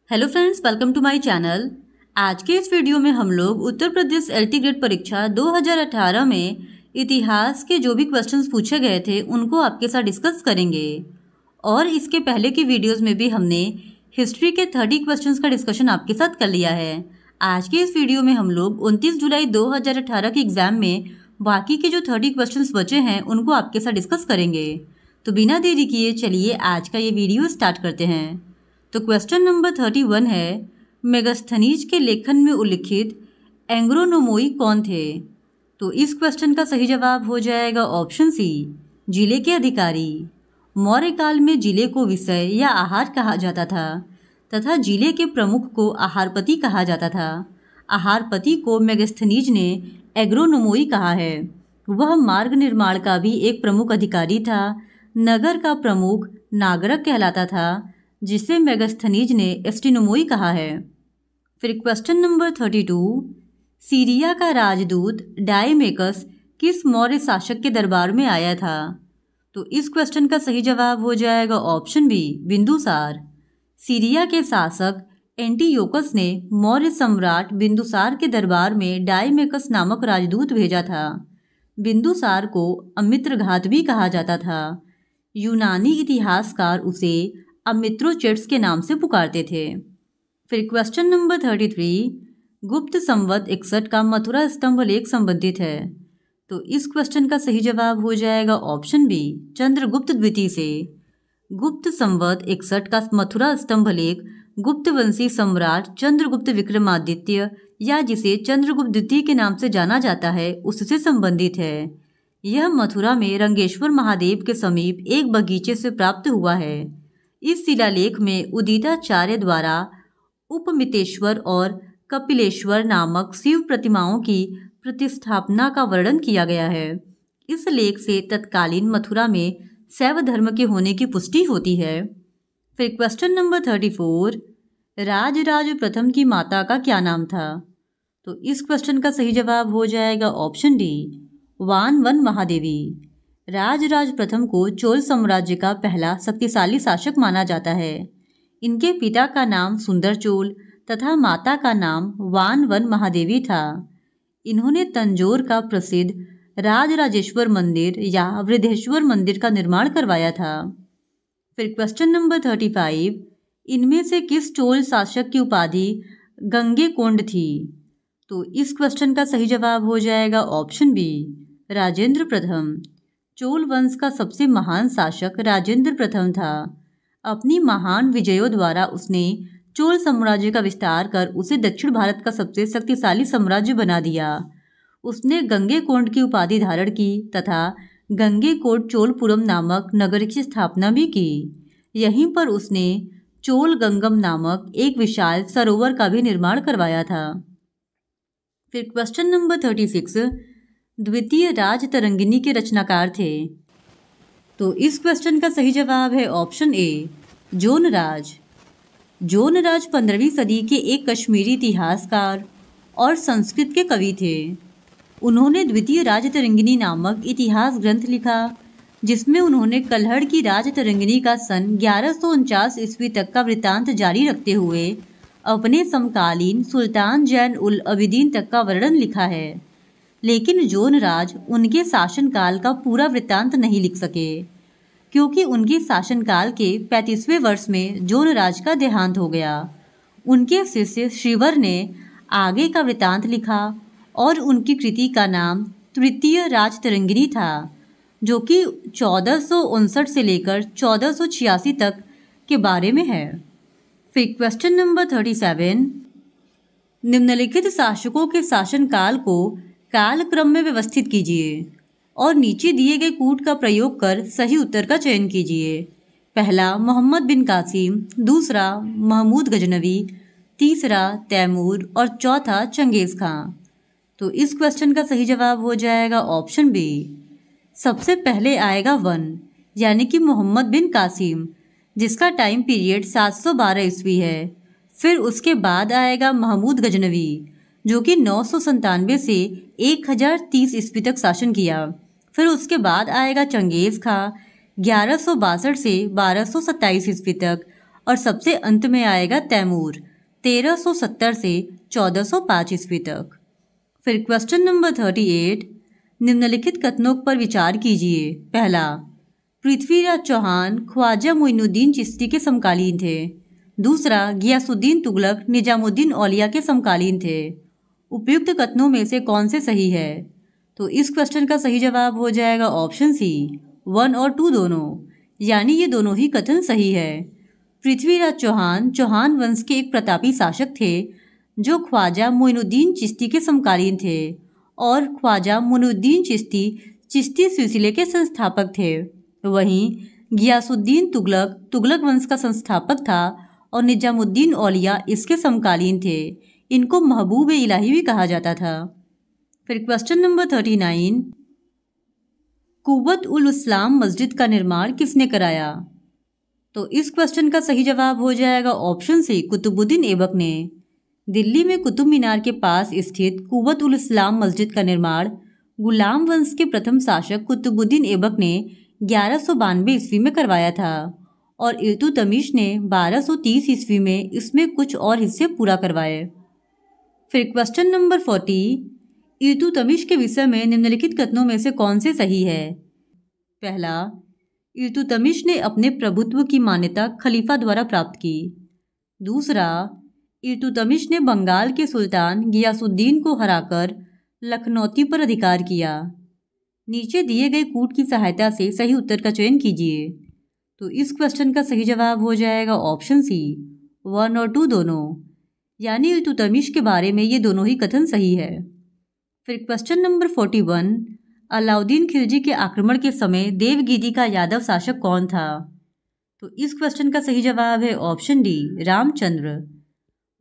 Hello friends, welcome to my channel. आज के इस वीडियो में हम लोग उत्तर प्रदेश एलटी ग्रेड परीक्षा 2018 में इतिहास के जो भी क्वेश्चंस पूछे गए थे उनको आपके साथ डिस्कस करेंगे। और इसके पहले की वीडियोस में भी हमने हिस्ट्री के 30 क्वेश्चंस का डिस्कशन आपके साथ कर लिया है। आज के इस वीडियो में हम लोग 29 जुलाई 2018 के एग्जाम में बाकी के जो 30 क्वेश्चंस बचे हैं उनको आपके साथ डिस्कस करेंगे। तो बिना देरी किए चलिए आज का ये वीडियो स्टार्ट करते हैं। तो क्वेश्चन नंबर 31 है, मेगास्थनीज के लेखन में उल्लिखित एंग्रोनोमोई कौन थे? तो इस क्वेश्चन का सही जवाब हो जाएगा ऑप्शन सी, जिले के अधिकारी। मौर्य काल में जिले को विषय या आहार कहा जाता था तथा जिले के प्रमुख को आहारपति कहा जाता था। आहारपति को मेगास्थनीज ने एग्रोनोमोई कहा है। वह मार्ग निर्माण का भी एक प्रमुख अधिकारी था। नगर का प्रमुख नागरक कहलाता था, जिसे मेगास्थनीज ने एस्ट्रोनोमोई कहा है। फिर क्वेश्चन नंबर 32, सीरिया का राजदूत डायमेकस किस मौर्य शासक के दरबार में आया था? तो इस क्वेश्चन का सही जवाब हो जाएगा ऑप्शन बी, बिंदुसार। सीरिया के शासक एंटियोकस ने मौर्य सम्राट बिंदुसार के दरबार में डायमेकस नामक राजदूत भेजा था। बिंदुसार को अमित्रघात भी कहा जाता था। यूनानी इतिहासकार उसे अमित्रोचेट्स के नाम से पुकारते थे। फिर क्वेश्चन नंबर 33, गुप्त संवत 61 का मथुरा स्तंभ लेख संबंधित है। तो इस क्वेश्चन का सही जवाब हो जाएगा ऑप्शन बी, चंद्रगुप्त द्वितीय से। गुप्त संवत 61 का मथुरा स्तंभ लेख गुप्त वंशी सम्राट चंद्रगुप्त विक्रमादित्य या जिसे चंद्रगुप्त द्वितीय के नाम से जाना जाता है उससे संबंधित है। यह मथुरा में रंगेश्वर महादेव के समीप एक बगीचे से प्राप्त हुआ है। इस शिलालेख में उदिताचार्य द्वारा उपमितेश्वर और कपिलेश्वर नामक शिव प्रतिमाओं की प्रतिष्ठापना का वर्णन किया गया है। इस लेख से तत्कालीन मथुरा में शैव धर्म के होने की पुष्टि होती है। फिर क्वेश्चन नंबर 34, राजराज प्रथम की माता का क्या नाम था? तो इस क्वेश्चन का सही जवाब हो जाएगा ऑप्शन डी, वानवन महादेवी। राजराज प्रथम को चोल साम्राज्य का पहला शक्तिशाली शासक माना जाता है। इनके पिता का नाम सुंदर चोल तथा माता का नाम वानवन महादेवी था। इन्होंने तंजौर का प्रसिद्ध राजराजेश्वर मंदिर या वृद्धेश्वर मंदिर का निर्माण करवाया था। फिर क्वेश्चन नंबर 35, इनमें से किस चोल शासक की उपाधि गंगेकोंड थी? तो इस क्वेश्चन का सही जवाब हो जाएगा ऑप्शन बी, राजेंद्र प्रथम। चोल वंश का सबसे महान शासक राजेंद्र प्रथम था। अपनी महान विजयों द्वारा उसने चोल साम्राज्य का विस्तार कर उसे दक्षिण भारत का सबसे शक्तिशाली साम्राज्य बना दिया। उसने गंगेकोंड की उपाधि धारण की तथा गंगेकोंड चोलपुरम नामक नगर की स्थापना भी की। यहीं पर उसने चोल गंगम नामक एक विशाल सरोवर का भी निर्माण करवाया था। फिर क्वेश्चन नंबर 36, द्वितीय राजतरंगिनी के रचनाकार थे। तो इस क्वेश्चन का सही जवाब है ऑप्शन ए, जोनराज। जोनराज 15वीं सदी के एक कश्मीरी इतिहासकार और संस्कृत के कवि थे। उन्होंने द्वितीय राजतरंगिनी नामक इतिहास ग्रंथ लिखा, जिसमें उन्होंने कल्हड़ की राजतरंगिनी का सन 1149 ईस्वी तक का वृत्तांत जारी रखते हुए अपने समकालीन सुल्तान जैन उल अबिदीन तक का वर्णन लिखा है। लेकिन जोनराज उनके शासनकाल का पूरा वृत्तांत नहीं लिख सके, क्योंकि उनके शासनकाल के 35वें वर्ष में जोनराज का देहांत हो गया। उनके शिष्य श्रीवर ने आगे का वृत्तांत लिखा और उनकी कृति का नाम तृतीय राजतरंगिनी था, जो कि 1459 से लेकर 1486 तक के बारे में है। फिर क्वेश्चन नंबर 37, निम्नलिखित शासकों के शासनकाल को कालक्रम में व्यवस्थित कीजिए और नीचे दिए गए कूट का प्रयोग कर सही उत्तर का चयन कीजिए। पहला मोहम्मद बिन कासिम, दूसरा महमूद गजनवी, तीसरा तैमूर और चौथा चंगेज खां। तो इस क्वेश्चन का सही जवाब हो जाएगा ऑप्शन बी। सबसे पहले आएगा 1 यानी कि मोहम्मद बिन कासिम, जिसका टाइम पीरियड 712 ईस्वी है। फिर उसके बाद आएगा महमूद गजनवी, जो कि 997 से 1030 ईस्वी तक शासन किया। फिर उसके बाद आएगा चंगेज खां 1162 से 1227 ईस्वी तक। और सबसे अंत में आएगा तैमूर 1370 से 1405 ईस्वी तक। फिर क्वेश्चन नंबर 38, निम्नलिखित कथनों पर विचार कीजिए। पहला, पृथ्वीराज चौहान ख्वाजा मोइनुद्दीन चिश्ती के समकालीन थे। दूसरा, गियासुद्दीन तुगलक निजामुद्दीन औलिया के समकालीन थे। उपयुक्त कथनों में से कौन से सही है? तो इस क्वेश्चन का सही जवाब हो जाएगा ऑप्शन सी 1 और 2 दोनों, यानी ये दोनों ही कथन सही है। पृथ्वीराज चौहान चौहान वंश के एक प्रतापी शासक थे जो ख्वाजा मोइनुद्दीन चिश्ती के समकालीन थे, और ख्वाजा मोइनुद्दीन चिश्ती चिश्ती सिलसिले के संस्थापक थे। वहीं गियासुद्दीन तुगलक तुगलक वंश का संस्थापक था और निजामुद्दीन औलिया इसके समकालीन थे। इनको महबूब इलाही भी कहा जाता था। फिर क्वेश्चन नंबर 39, कुव्वत उल इस्लाम मस्जिद का निर्माण किसने कराया? तो इस क्वेश्चन का सही जवाब हो जाएगा ऑप्शन सी कुतुबुद्दीन ऐबक ने। दिल्ली में कुतुब मीनार के पास स्थित कुव्वत उल इस्लाम मस्जिद का निर्माण गुलाम वंश के प्रथम शासक कुतुबुद्दीन ऐबक ने 1192 ईस्वी में करवाया था और इल्तुतमिश ने 1230 ईस्वी में इसमें कुछ और हिस्से पूरा करवाए। फिर क्वेश्चन नंबर 40, इल्तुतमिश के विषय में निम्नलिखित कथनों में से कौन से सही है? पहला, इल्तुतमिश ने अपने प्रभुत्व की मान्यता खलीफा द्वारा प्राप्त की। दूसरा, इल्तुतमिश ने बंगाल के सुल्तान गियासुद्दीन को हराकर लखनौती पर अधिकार किया। नीचे दिए गए कूट की सहायता से सही उत्तर का चयन कीजिए। तो इस क्वेश्चन का सही जवाब हो जाएगा ऑप्शन सी 1 और 2 दोनों, यानी इल्तुतमिश के बारे में ये दोनों ही कथन सही है। फिर क्वेश्चन नंबर 41, अलाउद्दीन खिलजी के आक्रमण के समय देवगिरी का यादव शासक कौन था? तो इस क्वेश्चन का सही जवाब है ऑप्शन डी रामचंद्र।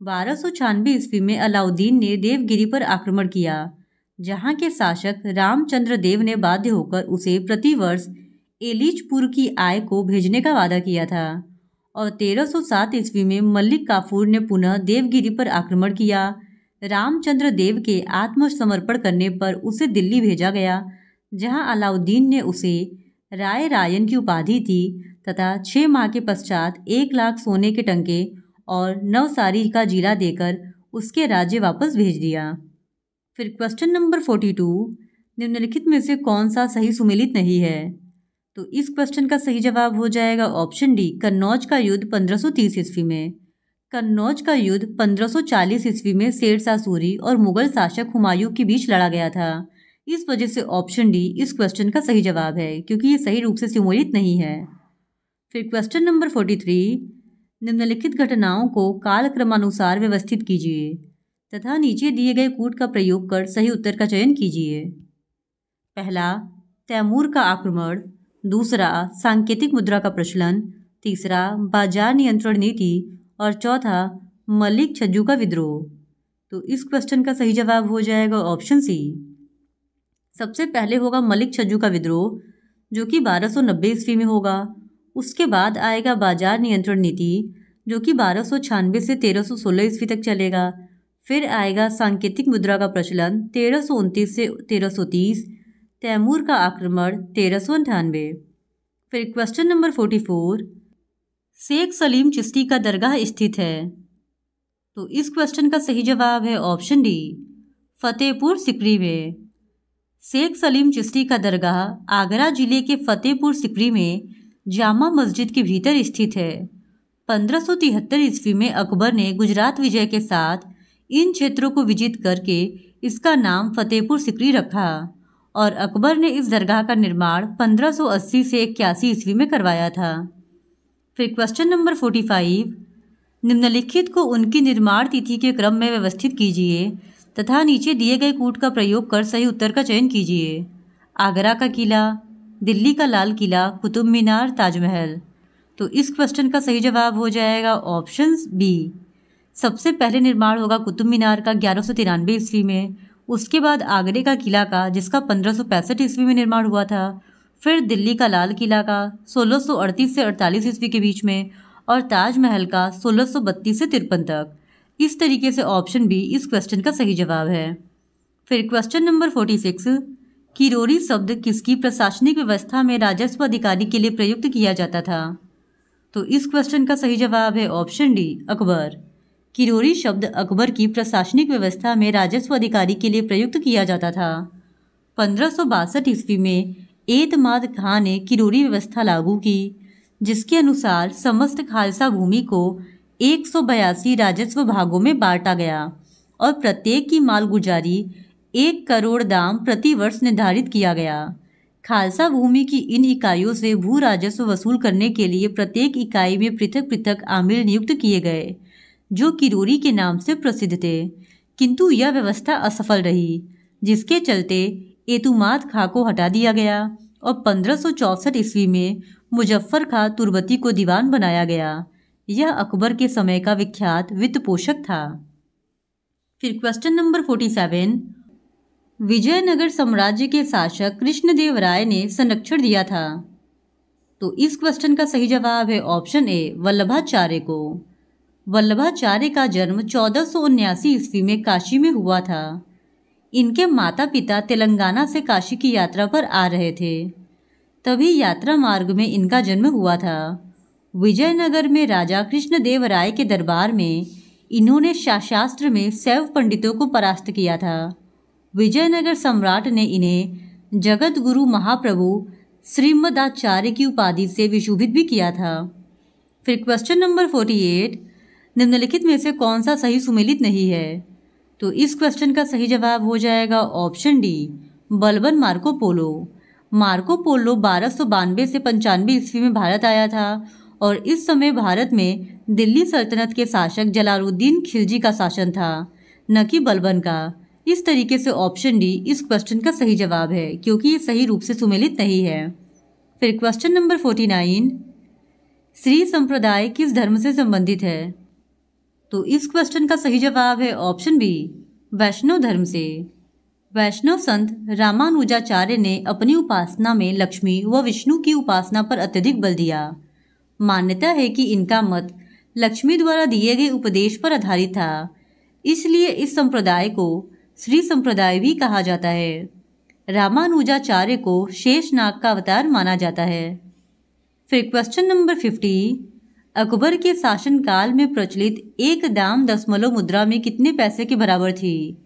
1296 ईस्वी में अलाउद्दीन ने देवगिरी पर आक्रमण किया, जहां के शासक रामचंद्र देव ने बाध्य होकर उसे प्रतिवर्ष एलिचपुर की आय को भेजने का वादा किया था और 1307 ईस्वी में मलिक काफूर ने पुनः देवगिरी पर आक्रमण किया। रामचंद्र देव के आत्मसमर्पण करने पर उसे दिल्ली भेजा गया, जहां अलाउद्दीन ने उसे राय रायन की उपाधि दी तथा 6 माह के पश्चात 1 लाख सोने के टंके और नवसारी का जिला देकर उसके राज्य वापस भेज दिया। फिर क्वेश्चन नंबर 42, निम्नलिखित में से कौन सा सही सुमेलित नहीं है? तो इस क्वेश्चन का सही जवाब हो जाएगा ऑप्शन डी कन्नौज का युद्ध 1530 ईस्वी में। कन्नौज का युद्ध 1540 ईस्वी में शेरशाह सूरी और मुगल शासक हुमायूं के बीच लड़ा गया था। इस वजह से ऑप्शन डी इस क्वेश्चन का सही जवाब है, क्योंकि ये सही रूप से सुमेलित नहीं है। फिर क्वेश्चन नंबर 43, निम्नलिखित घटनाओं को कालक्रमानुसार व्यवस्थित कीजिए तथा नीचे दिए गए कूट का प्रयोग कर सही उत्तर का चयन कीजिए। पहला, तैमूर का आक्रमण। दूसरा, सांकेतिक मुद्रा का प्रचलन। तीसरा, बाजार नियंत्रण नीति। और चौथा, मलिक छज्जू का विद्रोह। तो इस क्वेश्चन का सही जवाब हो जाएगा ऑप्शन सी। सबसे पहले होगा मलिक छज्जू का विद्रोह, जो कि 1290 ईस्वी में होगा। उसके बाद आएगा बाजार नियंत्रण नीति, जो कि 1296 से 1316 ईस्वी तक चलेगा। फिर आएगा सांकेतिक मुद्रा का प्रचलन 1329 से 1330। तैमूर का आक्रमण 1398। फिर क्वेश्चन नंबर 44, शेख सलीम चिश्ती का दरगाह स्थित है। तो इस क्वेश्चन का सही जवाब है ऑप्शन डी फतेहपुर सिकरी में। शेख सलीम चिश्ती का दरगाह आगरा जिले के फतेहपुर सिकरी में जामा मस्जिद के भीतर स्थित है। 1573 ईस्वी में अकबर ने गुजरात विजय के साथ इन क्षेत्रों को विजित करके इसका नाम फतेहपुर सिकरी रखा और अकबर ने इस दरगाह का निर्माण 1580 से 81 ईस्वी में करवाया था। फिर क्वेश्चन नंबर 45, निम्नलिखित को उनकी निर्माण तिथि के क्रम में व्यवस्थित कीजिए तथा नीचे दिए गए कूट का प्रयोग कर सही उत्तर का चयन कीजिए। आगरा का किला, दिल्ली का लाल किला, कुतुब मीनार, ताजमहल। तो इस क्वेश्चन का सही जवाब हो जाएगा ऑप्शन बी। सबसे पहले निर्माण होगा कुतुब मीनार का 1193 ईस्वी में, उसके बाद आगरे का किला का जिसका 1565 ईस्वी में निर्माण हुआ था, फिर दिल्ली का लाल किला का 1638 से 48 ईस्वी के बीच में और ताजमहल का 1632 से 53 तक। इस तरीके से ऑप्शन बी इस क्वेश्चन का सही जवाब है। फिर क्वेश्चन नंबर 46, किरोड़ी शब्द किसकी प्रशासनिक व्यवस्था में राजस्व अधिकारी के लिए प्रयुक्त किया जाता था? तो इस क्वेश्चन का सही जवाब है ऑप्शन डी, अकबर। किरोड़ी शब्द अकबर की प्रशासनिक व्यवस्था में राजस्व अधिकारी के लिए प्रयुक्त किया जाता था। 1562 ईस्वी में एतमाद खां ने किरोड़ी व्यवस्था लागू की, जिसके अनुसार समस्त खालसा भूमि को 182 राजस्व भागों में बांटा गया और प्रत्येक की मालगुजारी 1 करोड़ दाम प्रति वर्ष निर्धारित किया गया। खालसा भूमि की इन इकाइयों से भू राजस्व वसूल करने के लिए प्रत्येक इकाई में पृथक पृथक आमिल नियुक्त किए गए, जो किरोड़ी के नाम से प्रसिद्ध थे। किंतु यह व्यवस्था असफल रही, जिसके चलते एतुमाद खां को हटा दिया गया और 1564 ईस्वी में मुजफ्फर खां तुर्बती को दीवान बनाया गया। यह अकबर के समय का विख्यात वित्त पोषक था। फिर क्वेश्चन नंबर 47, विजयनगर साम्राज्य के शासक कृष्णदेव राय ने संरक्षण दिया था। तो इस क्वेश्चन का सही जवाब है ऑप्शन ए, वल्लभाचार्य को। वल्लभाचार्य का जन्म 1479 ईस्वी में काशी में हुआ था। इनके माता पिता तेलंगाना से काशी की यात्रा पर आ रहे थे, तभी यात्रा मार्ग में इनका जन्म हुआ था। विजयनगर में राजा कृष्णदेव राय के दरबार में इन्होंने शास्त्र में शैव पंडितों को परास्त किया था। विजयनगर सम्राट ने इन्हें जगत गुरु महाप्रभु श्रीमदाचार्य की उपाधि से विशोभित भी किया था। फिर क्वेश्चन नंबर 48, निम्नलिखित में से कौन सा सही सुमेलित नहीं है? तो इस क्वेश्चन का सही जवाब हो जाएगा option D, Balban Marco Polo. Marco Polo 1292 से 95 ईस्वी में भारत आया था और इस समय भारत में दिल्ली सल्तनत के शासक जलालुद्दीन खिलजी का शासन था, न कि बलबन का। इस तरीके से ऑप्शन डी इस क्वेश्चन का सही जवाब है, क्योंकि ये सही रूप से सुमेलित नहीं है। फिर क्वेश्चन नंबर 49, श्री संप्रदाय किस धर्म से संबंधित है? तो इस क्वेश्चन का सही जवाब है ऑप्शन बी, वैष्णव धर्म से। वैष्णव संत रामानुजाचार्य ने अपनी उपासना में लक्ष्मी व विष्णु की उपासना पर अत्यधिक बल दिया। मान्यता है कि इनका मत लक्ष्मी द्वारा दिए गए उपदेश पर आधारित था, इसलिए इस संप्रदाय को श्री संप्रदाय भी कहा जाता है। रामानुजाचार्य को शेषनाग का अवतार माना जाता है। फिर क्वेश्चन नंबर 50, अकबर के शासनकाल में प्रचलित 1 दाम दशमलव मुद्रा में कितने पैसे के बराबर थी?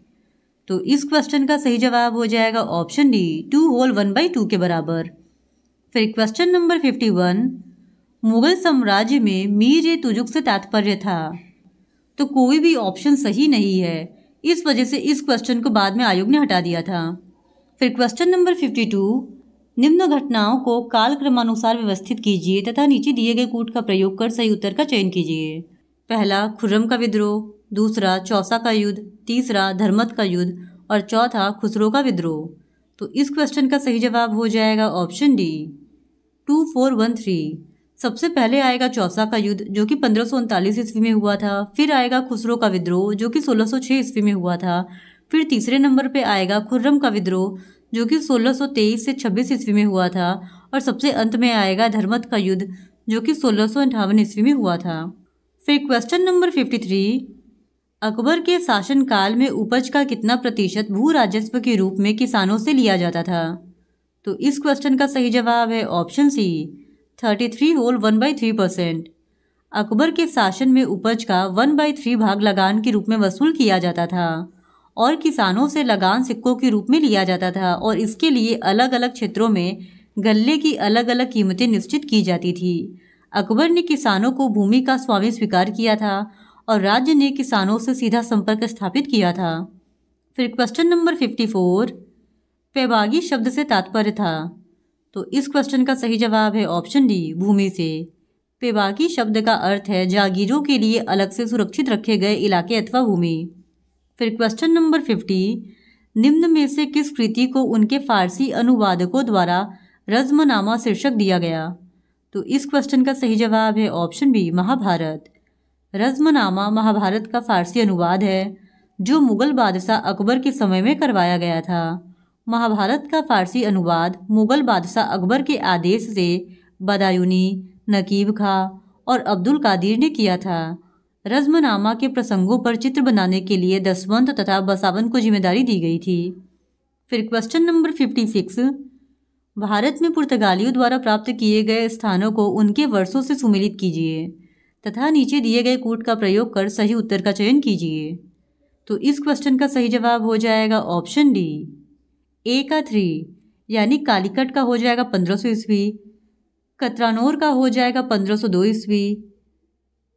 तो इस क्वेश्चन का सही जवाब हो जाएगा ऑप्शन डी, 2 होल 1/2 के बराबर। फिर क्वेश्चन नंबर 51, मुगल साम्राज्य में मीर ए तुजुक से तात्पर्य था। तो कोई भी ऑप्शन सही नहीं है, इस वजह से इस क्वेश्चन को बाद में आयोग ने हटा दिया था। फिर क्वेश्चन नंबर 52, निम्न घटनाओं को कालक्रमानुसार व्यवस्थित कीजिए तथा नीचे दिए गए कूट का प्रयोग कर सही उत्तर का चयन कीजिए। पहला, खुर्रम का विद्रोह, दूसरा, चौसा का युद्ध, तीसरा, धर्मत का युद्ध और चौथा, खुसरो का विद्रोह। तो इस क्वेश्चन का सही जवाब हो जाएगा ऑप्शन डी, 2413। सबसे पहले आएगा चौसा का युद्ध, जो कि 1539 ईस्वी में हुआ था। फिर आएगा खुसरो का विद्रोह, जो कि 1606 ईस्वी में हुआ था। फिर तीसरे नंबर पे आएगा खुर्रम का विद्रोह, जो कि 1623 से 26 ईस्वी में हुआ था। और सबसे अंत में आएगा धर्मत का युद्ध, जो कि 1658 ईस्वी में हुआ था। फिर क्वेश्चन नंबर 53, अकबर के शासनकाल में उपज का कितना प्रतिशत भू राजस्व के रूप में किसानों से लिया जाता था? तो इस क्वेश्चन का सही जवाब है ऑप्शन सी, 33 होल 1/3%। अकबर के शासन में उपज का 1/3 भाग लगान के रूप में वसूल किया जाता था और किसानों से लगान सिक्कों के रूप में लिया जाता था और इसके लिए अलग अलग क्षेत्रों में गल्ले की अलग अलग कीमतें निश्चित की जाती थी। अकबर ने किसानों को भूमि का स्वामी स्वीकार किया था और राज्य ने किसानों से सीधा संपर्क स्थापित किया था। फिर क्वेश्चन नंबर 54, पैबागी शब्द से तात्पर्य था। तो इस क्वेश्चन का सही जवाब है ऑप्शन डी, भूमि से। पैबागी शब्द का अर्थ है जागीरों के लिए अलग से सुरक्षित रखे गए इलाके अथवा भूमि। फिर क्वेश्चन नंबर 50, निम्न में से किस कृति को उनके फारसी अनुवादकों द्वारा रज़्मनामा शीर्षक दिया गया? तो इस क्वेश्चन का सही जवाब है ऑप्शन बी, महाभारत। रज़्मनामा महाभारत का फारसी अनुवाद है, जो मुगल बादशाह अकबर के समय में करवाया गया था। महाभारत का फारसी अनुवाद मुगल बादशाह अकबर के आदेश से बदायूनी, नकीब खां और अब्दुल कादिर ने किया था। रज़्मनामा के प्रसंगों पर चित्र बनाने के लिए दसवंत तथा बसावन को जिम्मेदारी दी गई थी। फिर क्वेश्चन नंबर 56, भारत में पुर्तगालियों द्वारा प्राप्त किए गए स्थानों को उनके वर्षों से सुमेलित कीजिए तथा नीचे दिए गए कूट का प्रयोग कर सही उत्तर का चयन कीजिए। तो इस क्वेश्चन का सही जवाब हो जाएगा ऑप्शन डी, ए का 3, यानी कालीकट का हो जाएगा 1500 ईस्वी, कतरानोर का हो जाएगा 1502 ईस्वी,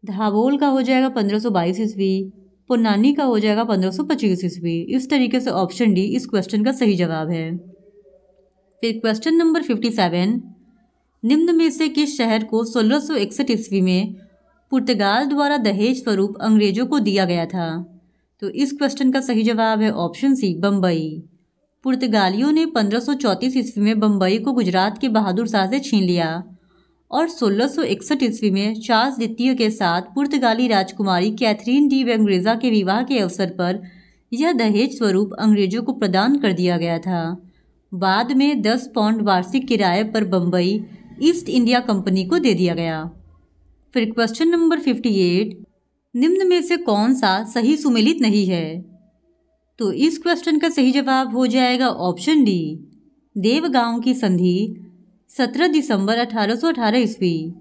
धाबोल का हो जाएगा 1522 ईस्वी, पुन्नानी का हो जाएगा 1525 ईस्वी। इस तरीके से ऑप्शन डी इस क्वेश्चन का सही जवाब है। फिर क्वेश्चन नंबर 57, निम्न में से किस शहर को 1661 ईस्वी में पुर्तगाल द्वारा दहेज स्वरूप अंग्रेजों को दिया गया था? तो इस क्वेश्चन का सही जवाब है ऑप्शन सी, बम्बई। पुर्तगालियों ने 1534 ईस्वी में बम्बई को गुजरात के बहादुर शाह से छीन लिया और 1661 ईस्वी में चार्ल्स द्वितीय के साथ पुर्तगाली राजकुमारी कैथरीन डी वेंग्रेजा के विवाह के अवसर पर यह दहेज स्वरूप अंग्रेजों को प्रदान कर दिया गया था। बाद में 10 पाउंड वार्षिक किराए पर बम्बई ईस्ट इंडिया कंपनी को दे दिया गया। फिर क्वेश्चन नंबर 58, निम्न में से कौन सा सही सुमेलित नहीं है? तो इस क्वेश्चन का सही जवाब हो जाएगा ऑप्शन डी, देवगांव की संधि 17 दिसंबर 1818 ईस्वी।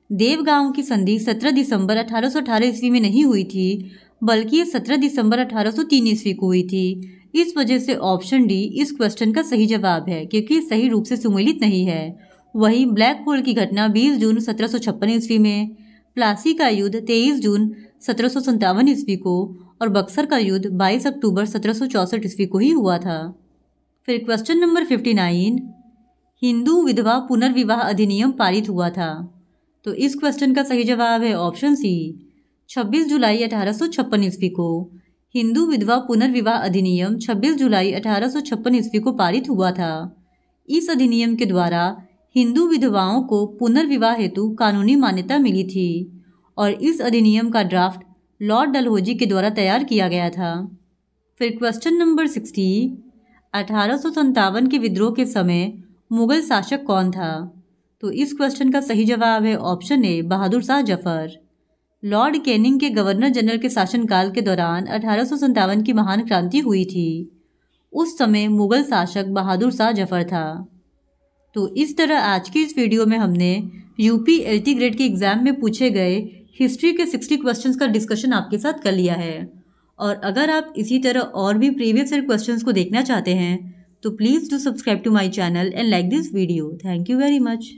देवगांव की संधि 17 दिसंबर 1818 ईस्वी में नहीं हुई थी, बल्कि ये 17 दिसंबर 1803 ईस्वी को हुई थी। इस वजह से ऑप्शन डी इस क्वेश्चन का सही जवाब है, क्योंकि सही रूप से सुमेलित नहीं है। वहीं ब्लैक होल की घटना 20 जून 1756 ईस्वी में, प्लासी का युद्ध 23 जून 1757 ईस्वी को और बक्सर का युद्ध 22 अक्टूबर 1764 ईस्वी को ही हुआ था। फिर क्वेश्चन नंबर 59, हिंदू विधवा पुनर्विवाह अधिनियम पारित हुआ था? तो इस क्वेश्चन का सही जवाब है ऑप्शन सी, 26 जुलाई 1856 ईस्वी को। हिंदू विधवा पुनर्विवाह अधिनियम 26 जुलाई 1856 ईस्वी को पारित हुआ था। इस अधिनियम के द्वारा हिंदू विधवाओं को पुनर्विवाह हेतु कानूनी मान्यता मिली थी और इस अधिनियम का ड्राफ्ट लॉर्ड डलहौजी के द्वारा तैयार किया गया था। फिर क्वेश्चन नंबर 60, 1857 के विद्रोह के समय मुगल शासक कौन था? तो इस क्वेश्चन का सही जवाब है option A, Bahadur Shah Zafar. Lord Canning के गवर्नर जनरल के शासनकाल के दौरान 1857 की महान क्रांति हुई थी। उस समय मुगल शासक बहादुर शाह जफर था। तो इस तरह आज की इस वीडियो में हमने यूपी एलटी ग्रेड के एग्जाम में पूछे गए हिस्ट्री के 60 क्वेश्चंस का डिस्कशन आपके साथ कर लिया है। और अगर आप इसी तरह और भी प्रीवियस ईयर क्वेश्चंस को देखना चाहते हैं तो please do subscribe to my channel and like this video. Thank you very much.